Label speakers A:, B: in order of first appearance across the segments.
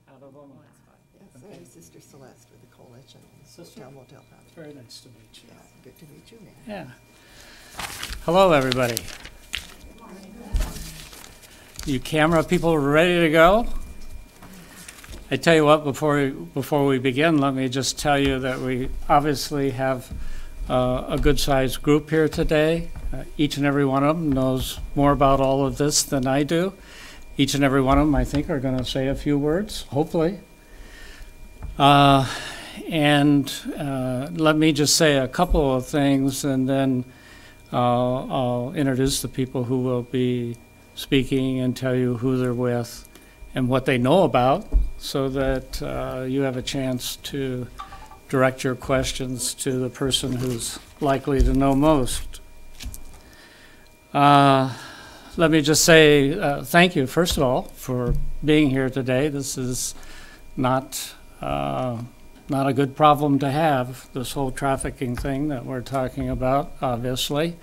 A: Out of Omaha.
B: Yes, I'm Sister Celeste with the Coalition.
A: Sister?
B: Hotel Motel House.
A: It's very nice to meet you.
B: Yeah, good to meet you, man.
A: Yeah. Hello, everybody. You camera people ready to go? I tell you what, before we begin, let me just tell you that we obviously have a good-sized group here today. Each and every one of them knows more about all of this than I do. Each and every one of them, I think, are going to say a few words, hopefully. And let me just say a couple of things, and then I'll introduce the people who will be speaking and tell you who they're with and what they know about, so that you have a chance to direct your questions to the person who's likely to know most. Let me just say thank you, first of all, for being here today. This is not a good problem to have, this whole trafficking thing that we're talking about, obviously.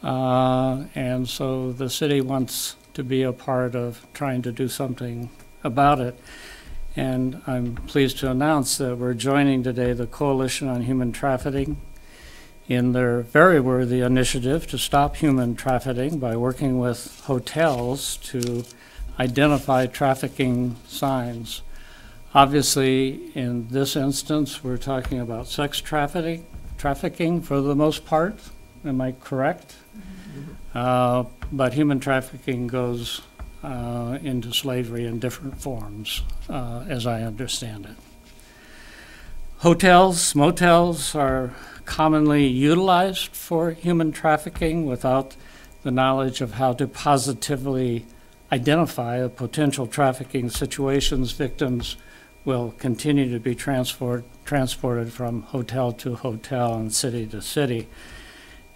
A: And so the city wants to be a part of trying to do something about it. And I'm pleased to announce that we're joining today the Coalition on Human Trafficking in their very worthy initiative to stop human trafficking by working with hotels to identify trafficking signs. Obviously, in this instance, we're talking about sex trafficking for the most part. Am I correct? Mm-hmm. But human trafficking goes into slavery in different forms, as I understand it. Hotels, motels are commonly utilized for human trafficking without the knowledge of how to positively identify a potential trafficking situations. Victims will continue to be transported from hotel to hotel and city to city.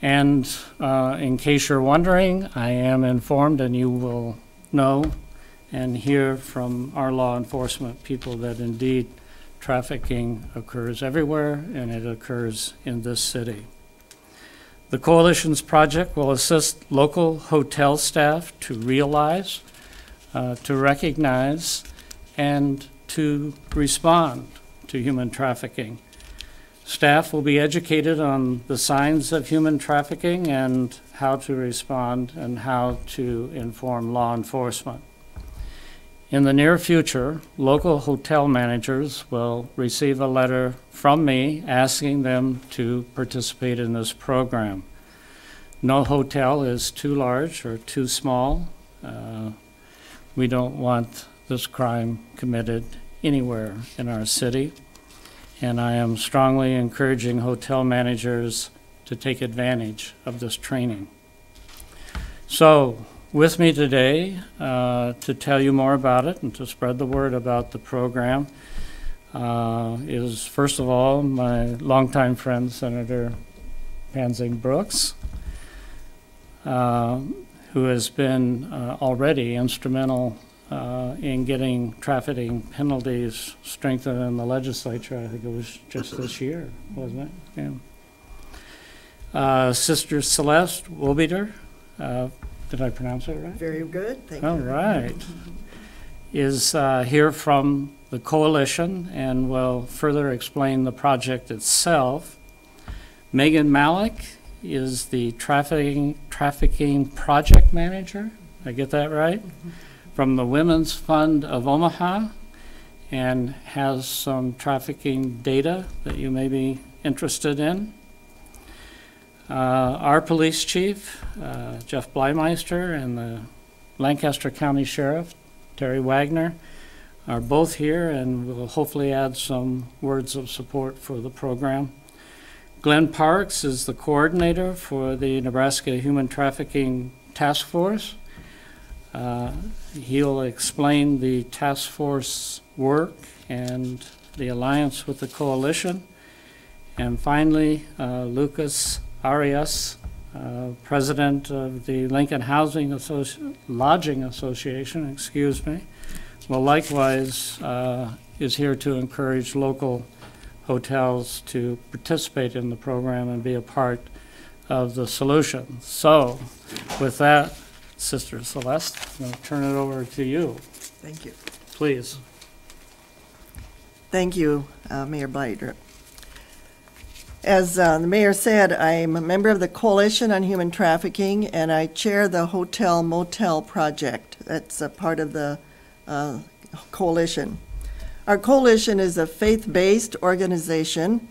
A: And in case you're wondering, I am informed, and you will know and hear from our law enforcement people, that indeed trafficking occurs everywhere, and it occurs in this city. The Coalition's project will assist local hotel staff to realize, to recognize, and to respond to human trafficking. Staff will be educated on the signs of human trafficking and how to respond and how to inform law enforcement. In the near future, local hotel managers will receive a letter from me asking them to participate in this program. No hotel is too large or too small. We don't want this crime committed anywhere in our city, and I am strongly encouraging hotel managers to take advantage of this training. So, with me today to tell you more about it and to spread the word about the program is, first of all, my longtime friend, Senator Pansing Brooks, who has been already instrumental in getting trafficking penalties strengthened in the legislature. I think it was just this year, wasn't it? Yeah. Sister Celeste Wobiter, did I pronounce it right?
B: Very good, thank you.
A: All right. Is here from the Coalition and will further explain the project itself. Megan Malik is the trafficking project manager. Did I get that right? Mm-hmm. From the Women's Fund of Omaha, and has some trafficking data that you may be interested in. Our police chief, Jeff Bleimeister, and the Lancaster County Sheriff, Terry Wagner, are both here and will hopefully add some words of support for the program. Glenn Parks is the coordinator for the Nebraska Human Trafficking Task Force. He'll explain the task force work and the alliance with the Coalition. And finally, Lucas Arias, president of the Lincoln Lodging Association, will likewise is here to encourage local hotels to participate in the program and be a part of the solution. So, with that, Sister Celeste, I'm going to turn it over to you.
B: Thank you.
A: please.
B: Thank you, Mayor Blighter. As the mayor said, I'm a member of the Coalition on Human Trafficking, and I chair the Hotel Motel Project. That's a part of the coalition. Our coalition is a faith-based organization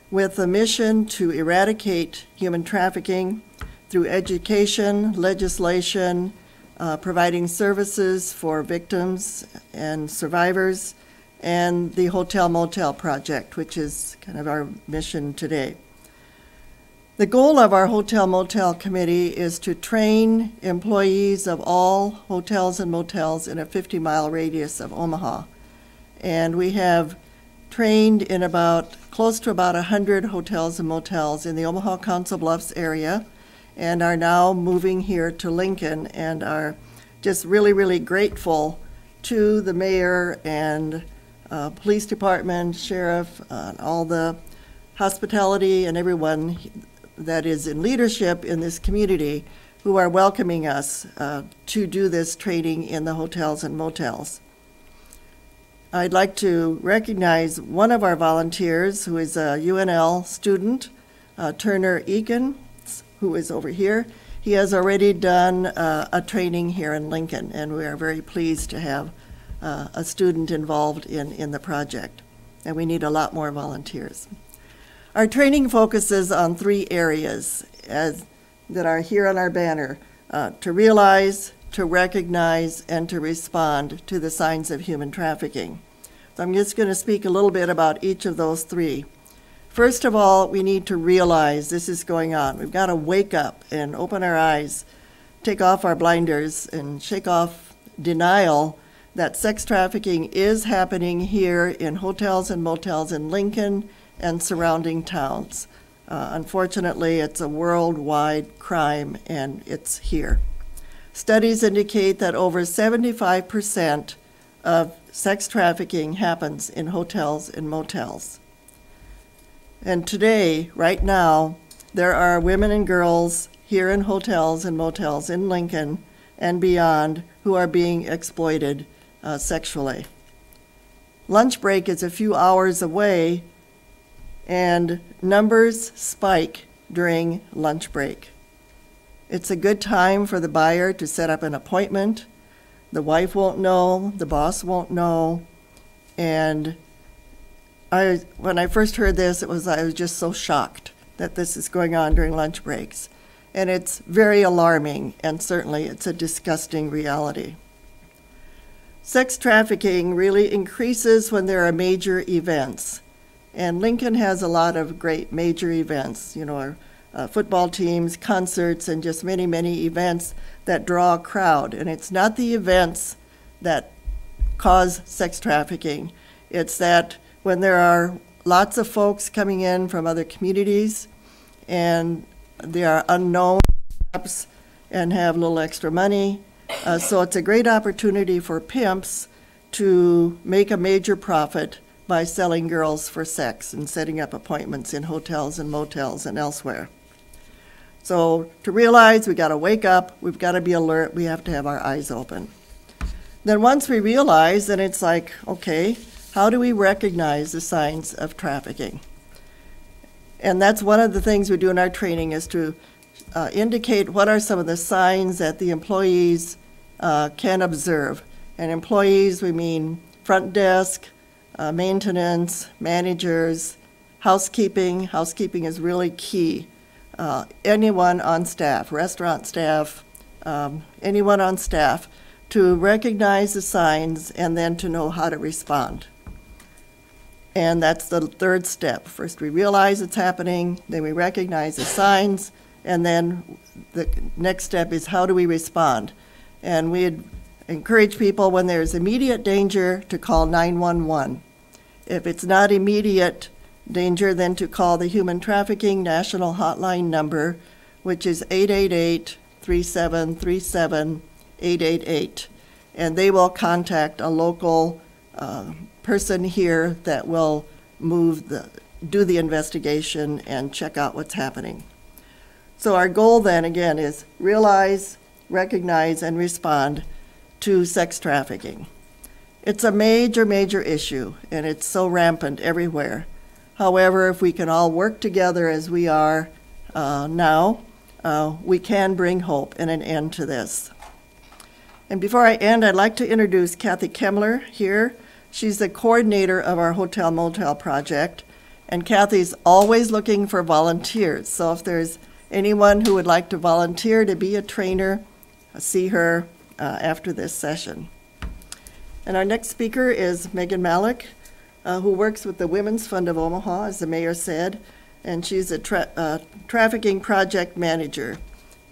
B: with a mission to eradicate human trafficking through education, legislation, providing services for victims and survivors, and the Hotel Motel Project, which is kind of our mission today. The goal of our Hotel Motel Committee is to train employees of all hotels and motels in a 50-mile radius of Omaha. And we have trained in close to about 100 hotels and motels in the Omaha Council Bluffs area, and are now moving here to Lincoln, and are just really, really grateful to the mayor and police department, sheriff, all the hospitality and everyone that is in leadership in this community who are welcoming us to do this training in the hotels and motels. I'd like to recognize one of our volunteers who is a UNL student, Turner Eakin, who is over here. He has already done a training here in Lincoln, and we are very pleased to have a student involved in the project, and we need a lot more volunteers. Our training focuses on 3 areas that are here on our banner: to realize, to recognize, and to respond to the signs of human trafficking. So I'm just going to speak a little bit about each of those 3. First of all, we need to realize this is going on. We've got to wake up and open our eyes, take off our blinders, and shake off denial that sex trafficking is happening here in hotels and motels in Lincoln and surrounding towns. Unfortunately, it's a worldwide crime, and it's here. Studies indicate that over 75% of sex trafficking happens in hotels and motels. And today, right now, there are women and girls here in hotels and motels in Lincoln and beyond who are being exploited sexually. Lunch break is a few hours away, and numbers spike during lunch break. It's a good time for the buyer to set up an appointment. The wife won't know, the boss won't know, and when I first heard this, I was just so shocked that this is going on during lunch breaks. And it's very alarming, and certainly it's a disgusting reality. Sex trafficking really increases when there are major events. And Lincoln has a lot of great major events, our football teams, concerts, and just many, many events that draw a crowd. And it's not the events that cause sex trafficking. It's that when there are lots of folks coming in from other communities and they are unknown perhaps and have a little extra money. So it's a great opportunity for pimps to make a major profit by selling girls for sex and setting up appointments in hotels and motels and elsewhere. So to realize we got to wake up, we've got to be alert, we have to have our eyes open. Then once we realize, then it's like, okay, how do we recognize the signs of trafficking? And that's one of the things we do in our training, is to indicate what are some of the signs that the employees can observe. And employees, we mean front desk, maintenance, managers, housekeeping. Housekeeping is really key. Anyone on staff, restaurant staff, anyone on staff, to recognize the signs and then to know how to respond. And that's the 3rd step. First we realize it's happening, then we recognize the signs, and then the next step is how do we respond? And we'd encourage people, when there's immediate danger, to call 911. If it's not immediate danger, then to call the Human Trafficking National Hotline number, which is 888-3737-888. And they will contact a local person here that will do the investigation and check out what's happening. So our goal then, again, is realize, recognize, and respond to sex trafficking. It's a major, major issue, and it's so rampant everywhere. However, if we can all work together as we are now, we can bring hope and an end to this. And before I end, I'd like to introduce Kathy Kemmler here. She's the coordinator of our Hotel Motel project, and Kathy's always looking for volunteers. So if there's anyone who would like to volunteer to be a trainer, see her after this session. And our next speaker is Megan Malik, who works with the Women's Fund of Omaha, as the mayor said, and she's a trafficking project manager.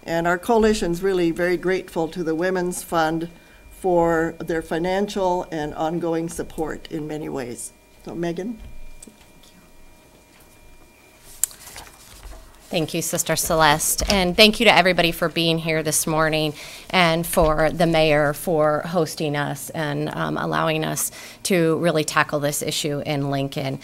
B: And our coalition's really very grateful to the Women's Fund for their financial and ongoing support in many ways. So Megan.
C: Thank you, Sister Celeste, and thank you to everybody for being here this morning, and for the mayor for hosting us and allowing us to really tackle this issue in Lincoln.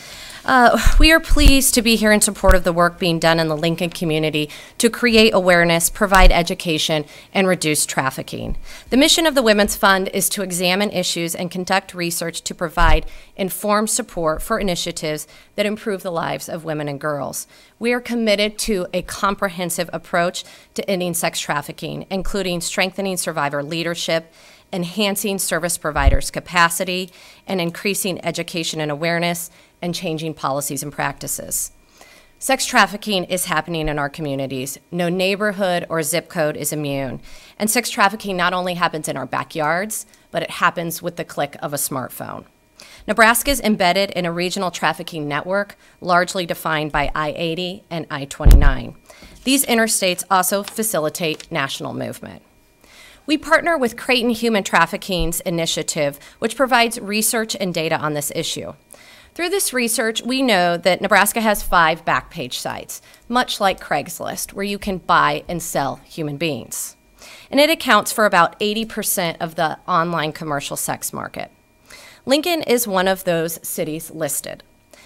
C: We are pleased to be here in support of the work being done in the Lincoln community to create awareness, provide education, and reduce trafficking. The mission of the Women's Fund is to examine issues and conduct research to provide informed support for initiatives that improve the lives of women and girls. We are committed to a comprehensive approach to ending sex trafficking, including strengthening survivor leadership, enhancing service providers' capacity, and increasing education and awareness, and changing policies and practices. Sex trafficking is happening in our communities. No neighborhood or zip code is immune. And sex trafficking not only happens in our backyards, but it happens with the click of a smartphone. Nebraska is embedded in a regional trafficking network, largely defined by I-80 and I-29. These interstates also facilitate national movement. We partner with Creighton Human Trafficking's initiative, which provides research and data on this issue. Through this research, we know that Nebraska has 5 backpage sites, much like Craigslist, where you can buy and sell human beings. And it accounts for about 80% of the online commercial sex market. Lincoln is one of those cities listed.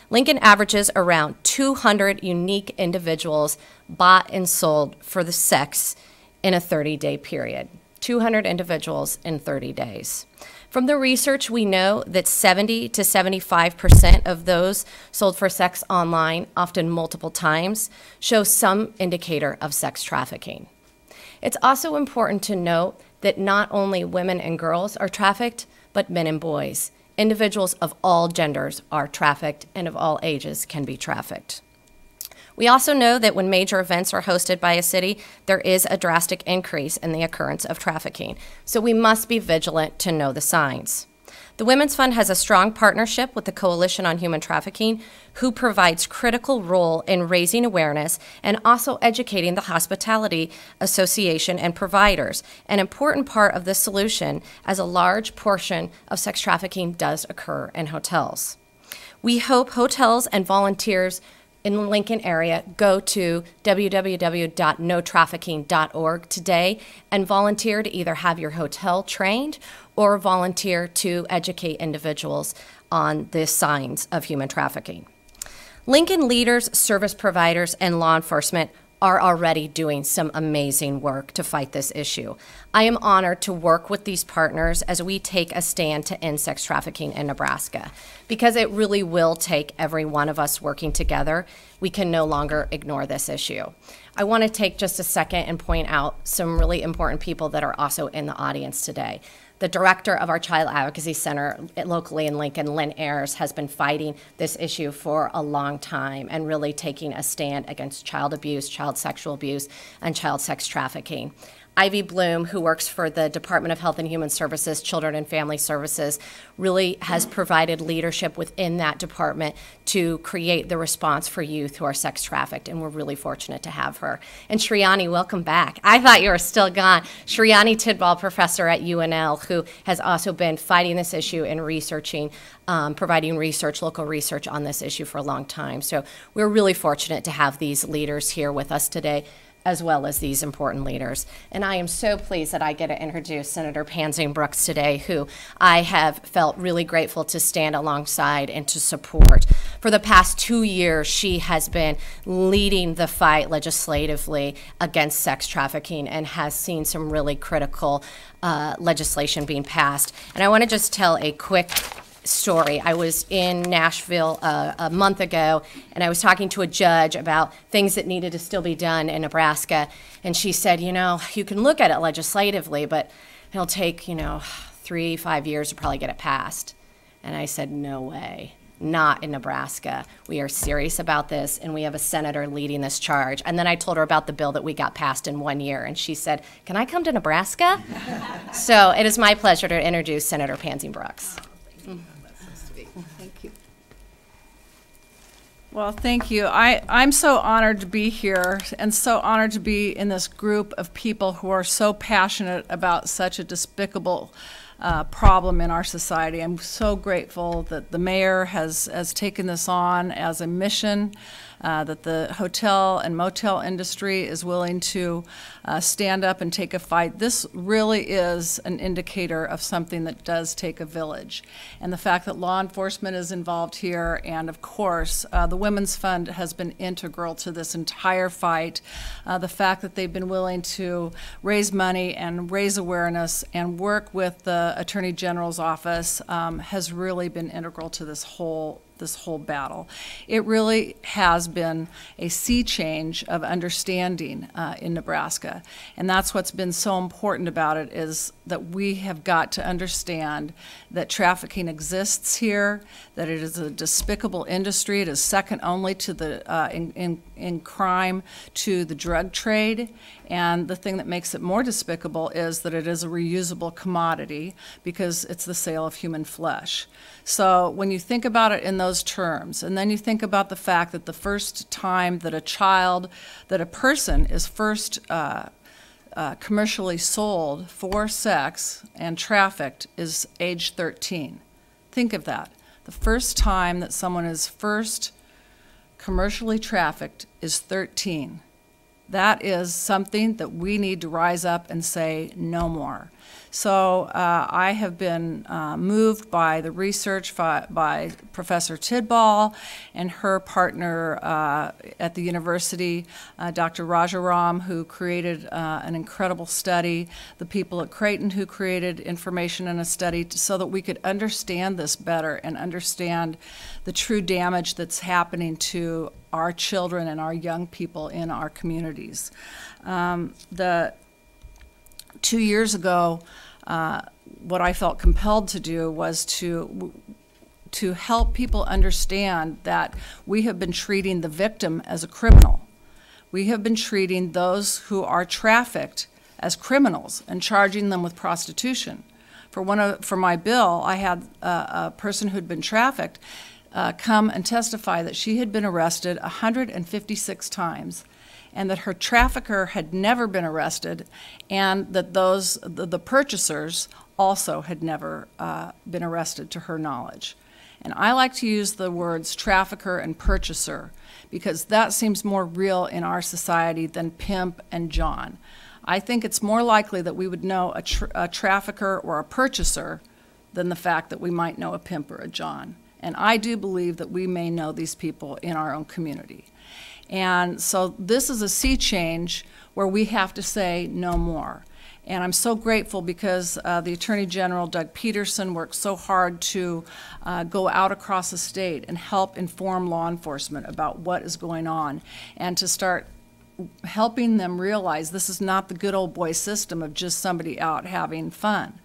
C: Lincoln averages around 200 unique individuals bought and sold for the sex in a 30-day period. 200 individuals in 30 days. From the research, we know that 70 to 75% of those sold for sex online, often multiple times, show some indicator of sex trafficking. It's also important to note that not only women and girls are trafficked, but men and boys. Individuals of all genders are trafficked, and of all ages can be trafficked. We also know that when major events are hosted by a city, there is a drastic increase in the occurrence of trafficking. So we must be vigilant to know the signs. The Women's Fund has a strong partnership with the Coalition on Human Trafficking, who provides critical role in raising awareness and also educating the Hospitality Association and providers, an important part of the solution, as a large portion of sex trafficking does occur in hotels. We hope hotels and volunteers in the Lincoln area go to www.notrafficking.org today and volunteer to either have your hotel trained or volunteer to educate individuals on the signs of human trafficking. Lincoln leaders, service providers, and law enforcement are already doing some amazing work to fight this issue. I am honored to work with these partners as we take a stand to end sex trafficking in Nebraska, because it really will take every one of us working together. We can no longer ignore this issue. I want to take just a second and point out some really important people that are also in the audience today. The director of our Child Advocacy Center locally in Lincoln, Lynn Ayers, has been fighting this issue for a long time and really taking a stand against child abuse, child sexual abuse, and child sex trafficking. Ivy Bloom, who works for the Department of Health and Human Services, Children and Family Services, really has provided leadership within that department to create the response for youth who are sex trafficked, and we're really fortunate to have her. And Shriyani, welcome back. I thought you were still gone. Shriyani Tidball, professor at UNL, who has also been fighting this issue and researching, providing research, local research on this issue for a long time. So we're really fortunate to have these leaders here with us today. as well as these important leaders. And I am so pleased that I get to introduce Senator Pansy Brooks today, who I have felt really grateful to stand alongside and to support. For the past 2 years, she has been leading the fight legislatively against sex trafficking and has seen some really critical legislation being passed. And I want to just tell a quick story. I was in Nashville a month ago, and I was talking to a judge about things that needed to still be done in Nebraska, and she said, you know, you can look at it legislatively, but it'll take, 3-5 years to probably get it passed. And I said, no way. Not in Nebraska. We are serious about this, and we have a senator leading this charge. And then I told her about the bill that we got passed in 1 year, and she said, can I come to Nebraska? So it is my pleasure to introduce Senator Pansy Brooks.
B: Thank you.
D: Well, thank you. I'm so honored to be here and so honored to be in this group of people who are so passionate about such a despicable problem in our society. I'm so grateful that the mayor has taken this on as a mission, that the hotel and motel industry is willing to stand up and take a fight. This really is an indicator of something that does take a village. And the fact that law enforcement is involved here, and of course, the Women's Fund has been integral to this entire fight. The fact that they've been willing to raise money and raise awareness and work with the Attorney General's office has really been integral to this whole battle. It really has been a sea change of understanding in Nebraska. And that's what's been so important about it, is that we have got to understand that trafficking exists here, that it is a despicable industry. It is second only to the in crime to the drug trade. And the thing that makes it more despicable is that it is a reusable commodity because it's the sale of human flesh. So when you think about it in those terms, and then you think about the fact that the first time that a person is first commercially sold for sex and trafficked is age 13. Think of that. The first time that someone is first commercially trafficked is 13. That is something that we need to rise up and say no more. So I have been moved by the research by Professor Tidball and her partner at the university, Dr. Rajaram, who created an incredible study, the people at Creighton who created information in a study so that we could understand this better and understand the true damage that's happening to our children and our young people in our communities. 2 years ago, what I felt compelled to do was to help people understand that we have been treating the victim as a criminal. We have been treating those who are trafficked as criminals and charging them with prostitution. For my bill, I had a person who'd been trafficked come and testify that she had been arrested 156 times, and that her trafficker had never been arrested, and that the purchasers also had never been arrested to her knowledge. And I like to use the words trafficker and purchaser because that seems more real in our society than pimp and John. I think it's more likely that we would know a trafficker or a purchaser than the fact that we might know a pimp or a John. And I do believe that we may know these people in our own community. And so this is a sea change where we have to say no more. And I'm so grateful because the Attorney General, Doug Peterson, worked so hard to go out across the state and help inform law enforcement about what is going on and to start helping them realize this is not the good old boy system of just somebody out having fun.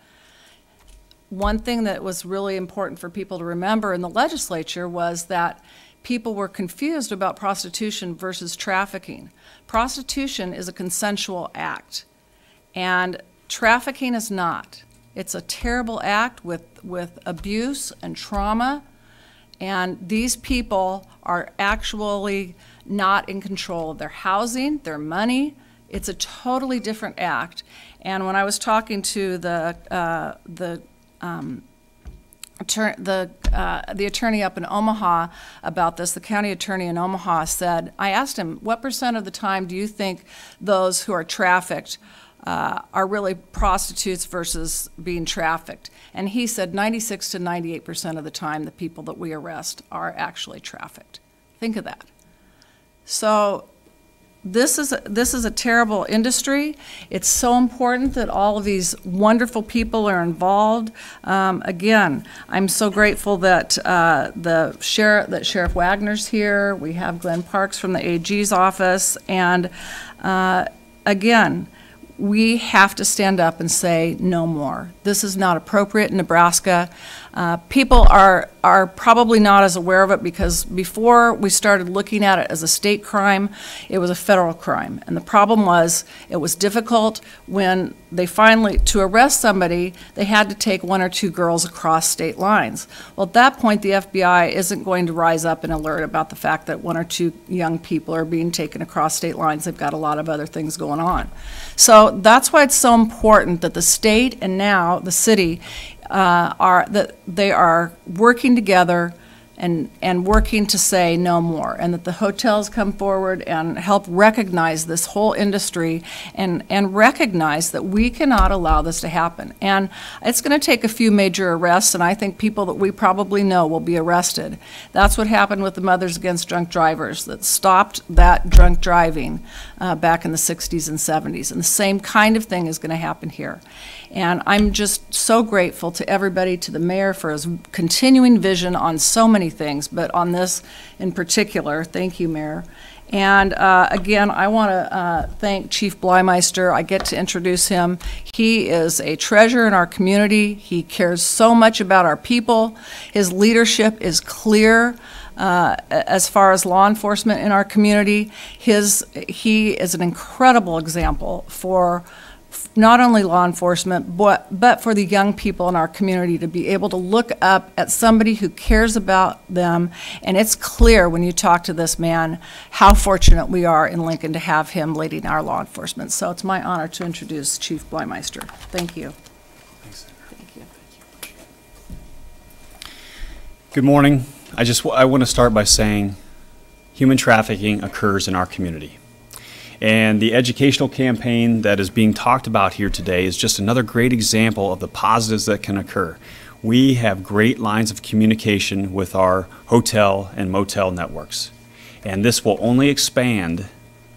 D: One thing that was really important for people to remember in the legislature was that people were confused about prostitution versus trafficking. Prostitution is a consensual act, and trafficking is not. It's a terrible act with abuse and trauma, and these people are actually not in control of their housing, their money. It's a totally different act. And when I was talking to the the attorney up in Omaha about this, the county attorney in Omaha said, I asked him, what % of the time do you think those who are trafficked are really prostitutes versus being trafficked? And he said 96 to 98% of the time the people that we arrest are actually trafficked. Think of that. So this is a terrible industry. It's so important that all of these wonderful people are involved. Again, I'm so grateful that Sheriff Wagner's here. We have Glenn Parks from the AG's office, and again, we have to stand up and say no more. This is not appropriate in Nebraska. People are probably not as aware of it because before we started looking at it as a state crime, it was a federal crime. And the problem was it was difficult when they finally, to arrest somebody, they had to take 1 or 2 girls across state lines. Well, at that point, the FBI isn't going to rise up and alert about the fact that 1 or 2 young people are being taken across state lines. They've got a lot of other things going on. So that's why it's so important that the state and now the city they are working together and working to say no more, and that the hotels come forward and help recognize this whole industry and recognize that we cannot allow this to happen. And it's going to take a few major arrests, and I think people that we probably know will be arrested. That's what happened with the Mothers Against Drunk Drivers that stopped that drunk driving back in the 60s and 70s. And the same kind of thing is going to happen here. And I'm just so grateful to everybody, to the mayor for his continuing vision on so many things, but on this in particular. Thank you, Mayor. And again, I want to thank Chief Bleimeister. I get to introduce him. He is a treasure in our community. He cares so much about our people. His leadership is clear. As far as law enforcement in our community, he is an incredible example for not only law enforcement, but for the young people in our community to be able to look up at somebody who cares about them. And it's clear when you talk to this man how fortunate we are in Lincoln to have him leading our law enforcement. So it's my honor to introduce Chief Bleimeister. Thank you.
E: Thanks.
D: Thank you.
E: Good morning. I want to start by saying human trafficking occurs in our community. And the educational campaign that is being talked about here today is just another great example of the positives that can occur. We have great lines of communication with our hotel and motel networks. And this will only expand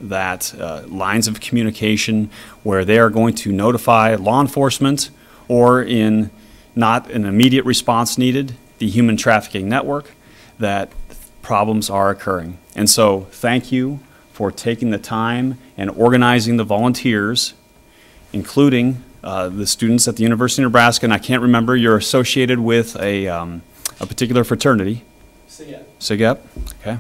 E: that lines of communication where they are going to notify law enforcement or in not an immediate response needed, the human trafficking network, that problems are occurring. And so thank you for taking the time and organizing the volunteers, including the students at the University of Nebraska. And I can't remember, you're associated with a particular fraternity. SIGEP. Okay.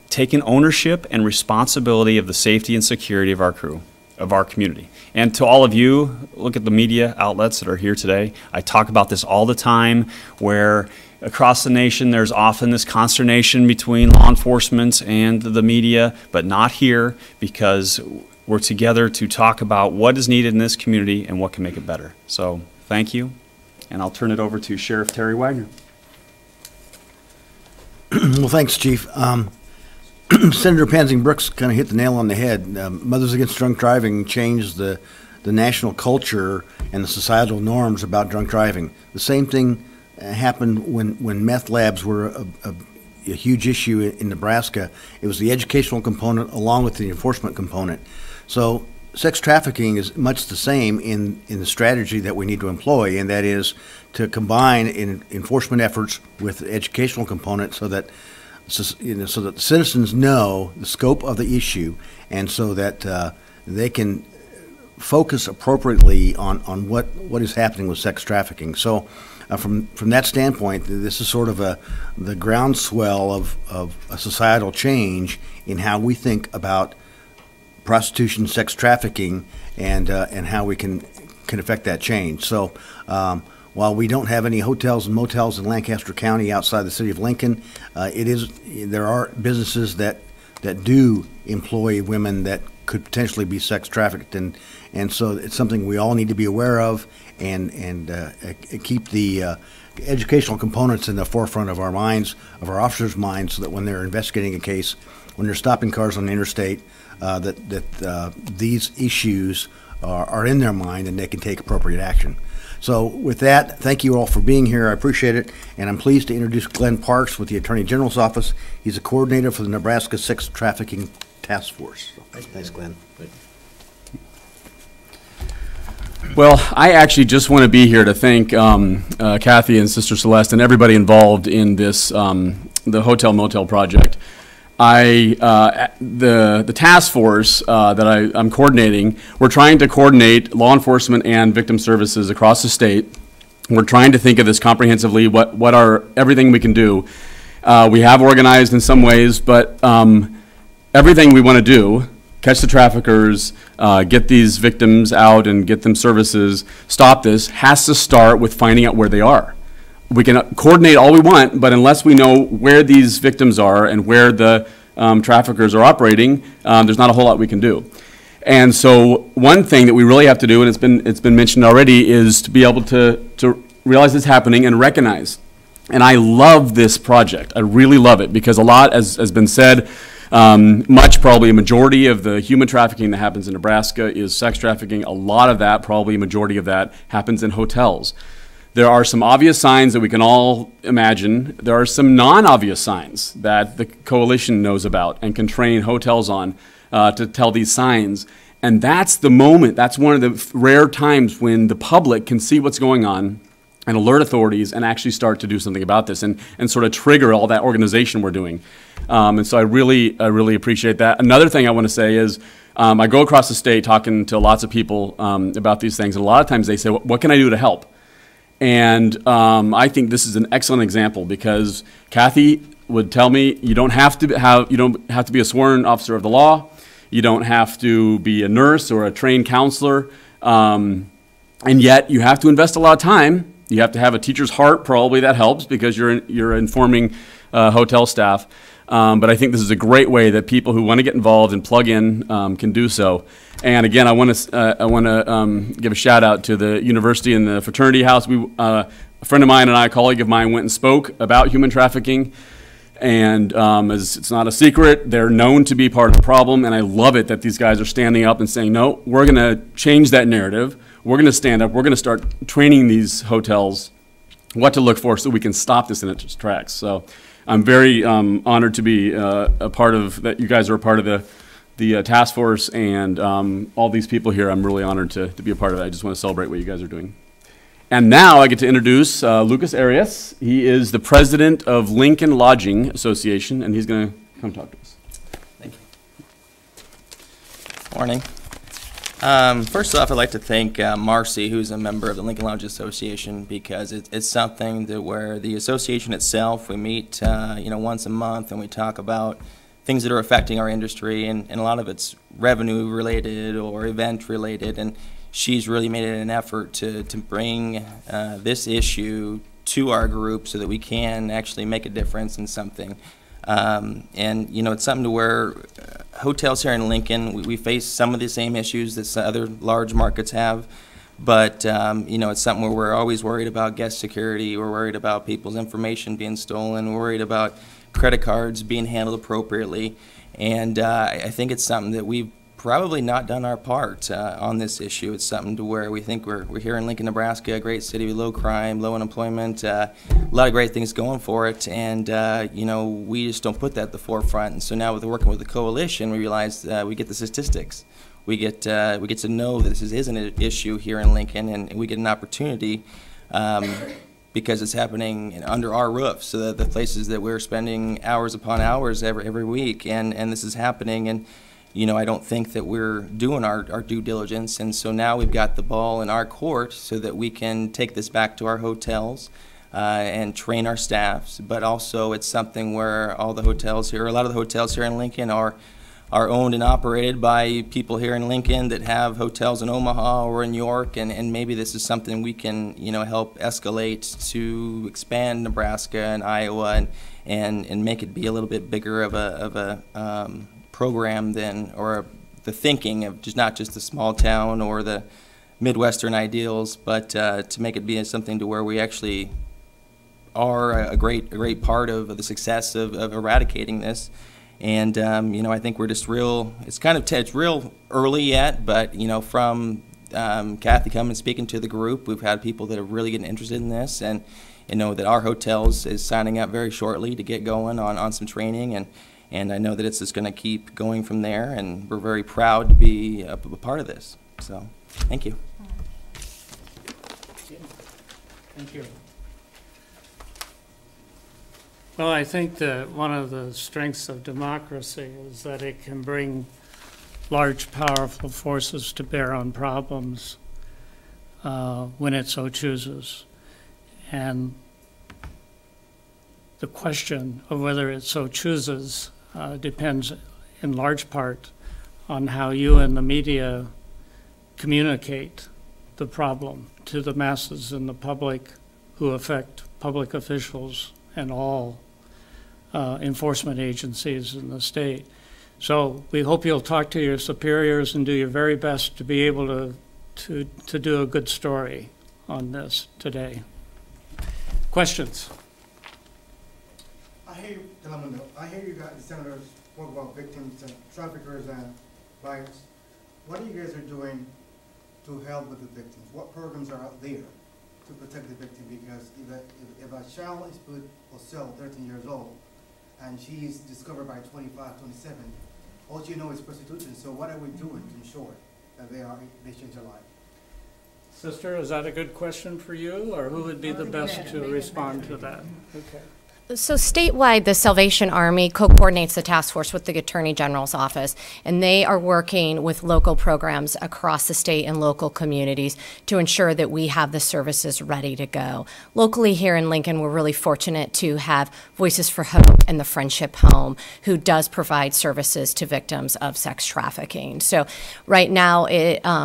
E: Taking ownership and responsibility of the safety and security of our crew, of our community. And to all of you, look at the media outlets that are here today. I talk about this all the time, where across the nation there's often this consternation between law enforcement and the media, but not here, because we're together to talk about what is needed in this community and what can make it better. So thank you, and I'll turn it over to Sheriff Terry Wagner.
F: Well, thanks, Chief. Senator Pansing Brooks kind of hit the nail on the head. Mothers Against Drunk Driving changed the national culture and the societal norms about drunk driving. The same thing happened when meth labs were a huge issue in Nebraska. It was the educational component along with the enforcement component. So sex trafficking is much the same in the strategy that we need to employ, and that is to combine enforcement efforts with the educational component so that the citizens know the scope of the issue, and so that they can focus appropriately on what is happening with sex trafficking. So from that standpoint, this is sort of the groundswell of a societal change in how we think about prostitution, sex trafficking, and how we can affect that change. So while we don't have any hotels and motels in Lancaster County outside the city of Lincoln, there are businesses that do employ women that could potentially be sex trafficked, and so it's something we all need to be aware of and keep the educational components in the forefront of our minds, of our officers' minds, so that when they're investigating a case, when they're stopping cars on the interstate, that these issues are in their mind and they can take appropriate action. So with that, thank you all for being here. I appreciate it. And I'm pleased to introduce Glenn Parks with the Attorney General's Office. He's a coordinator for the Nebraska 6 Trafficking Task Force. So, thanks, Glenn.
E: Well, I actually just want to be here to thank Kathy and Sister Celeste and everybody involved in this, the Hotel Motel project. The task force that I'm coordinating, we're trying to coordinate law enforcement and victim services across the state. We're trying to think of this comprehensively, what are everything we can do. We have organized in some ways, but everything we want to do, catch the traffickers, get these victims out and get them services, stop this, has to start with finding out where they are. We can coordinate all we want, but unless we know where these victims are and where the traffickers are operating, there's not a whole lot we can do. And so one thing that we really have to do, and it's been mentioned already, is to be able to realize it's happening and recognize. And I love this project. I really love it because a lot has been said. Probably a majority of the human trafficking that happens in Nebraska is sex trafficking. A lot of that, probably a majority of that, happens in hotels. There are some obvious signs that we can all imagine. There are some non-obvious signs that the coalition knows about and can train hotels on to tell these signs. And that's the moment, that's one of the rare times when the public can see what's going on and alert authorities and actually start to do something about this and sort of trigger all that organization we're doing. And so I really appreciate that. Another thing I want to say is I go across the state talking to lots of people about these things, and a lot of times they say, what can I do to help? And I think this is an excellent example because Kathy would tell me you don't have to be a sworn officer of the law, you don't have to be a nurse or a trained counselor, and yet you have to invest a lot of time. You have to have a teacher's heart, probably that helps because you're informing hotel staff. But I think this is a great way that people who want to get involved and plug in can do so. And again, I want to give a shout out to the university and the fraternity house. A friend of mine and I, a colleague of mine, went and spoke about human trafficking. And as it's not a secret, they're known to be part of the problem. And I love it that these guys are standing up and saying, no, we're going to change that narrative. We're going to stand up. We're going to start training these hotels what to look for so we can stop this in its tracks. So I'm very honored to be a part of that. You guys are a part of the task force, and all these people here. I'm really honored to be a part of it. I just want to celebrate what you guys are doing. And now I get to introduce Lucas Arias. He is the president of Lincoln Lodging Association, and he's going to come talk to us.
G: Thank you. Morning. First off, I'd like to thank Marcy, who's a member of the Lincoln Lodge Association, because it's something that where the association itself, we meet once a month and we talk about things that are affecting our industry, and a lot of it's revenue related or event related, and she's really made it an effort to bring this issue to our group so that we can actually make a difference in something. And it's something to where hotels here in Lincoln, we face some of the same issues that other large markets have, but it's something where we're always worried about guest security, we're worried about people's information being stolen, we're worried about credit cards being handled appropriately, and I think it's something that we've probably not done our part on this issue. It's something to where we think we're here in Lincoln, Nebraska, a great city with low crime, low unemployment, a lot of great things going for it, and we just don't put that at the forefront. And so now with working with the coalition, we realize we get the statistics. We get to know that this is an issue here in Lincoln, and we get an opportunity because it's happening under our roof. So the places that we're spending hours upon hours every week, and this is happening, and I don't think that we're doing our due diligence, and so now we've got the ball in our court so that we can take this back to our hotels and train our staffs. But also it's something where all the hotels here, a lot of the hotels here in Lincoln are owned and operated by people here in Lincoln that have hotels in Omaha or in York, and maybe this is something we can help escalate to expand Nebraska and Iowa and make it be a little bit bigger of a program than, or the thinking of just not just the small town or the Midwestern ideals, but to make it be something to where we actually are a great part of the success of eradicating this. And you know, I think we're just real. It's kind of it's real early yet, but you know, from Kathy coming and speaking to the group, we've had people that are really getting interested in this, and you know that our hotels is signing up very shortly to get going on some training, and I know that it's just going to keep going from there, and we're very proud to be a part of this. So, thank you.
A: Thank you. Well, I think that one of the strengths of democracy is that it can bring large, powerful forces to bear on problems when it so chooses. And the question of whether it so chooses depends in large part on how you and the media communicate the problem to the masses and the public who affect public officials and all enforcement agencies in the state. So we hope you'll talk to your superiors and do your very best to be able to do a good story on this today. Questions?
H: I hear you guys, the senators, talk about victims and traffickers and buyers. What are you guys are doing to help with the victims? What programs are out there to protect the victim? Because if a child is put for sale, 13 years old, and she's discovered by 25, 27, all you know is prostitution. So what are we doing to ensure that they change their life?
A: Sister, is that a good question for you, or who would be the best to respond to that? Okay.
C: So statewide, the Salvation Army co-coordinates the task force with the Attorney General's office, and they are working with local programs across the state and local communities to ensure that we have the services ready to go. Locally here in Lincoln, we're really fortunate to have Voices for Hope and the Friendship Home, who does provide services to victims of sex trafficking. So right now,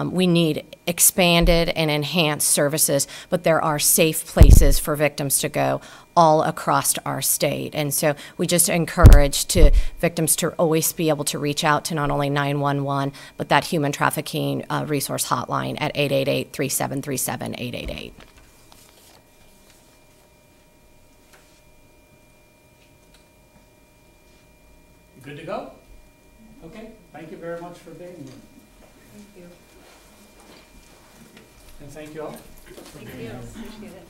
C: we need expanded and enhanced services, but there are safe places for victims to go all across our state. And so we just encourage victims to always be able to reach out to not only 911, but that human trafficking resource hotline at 888-3737-888.
A: Good to go? Okay, thank you very much for being here.
D: Thank you.
A: And thank you all.
D: Thank you. Appreciate it.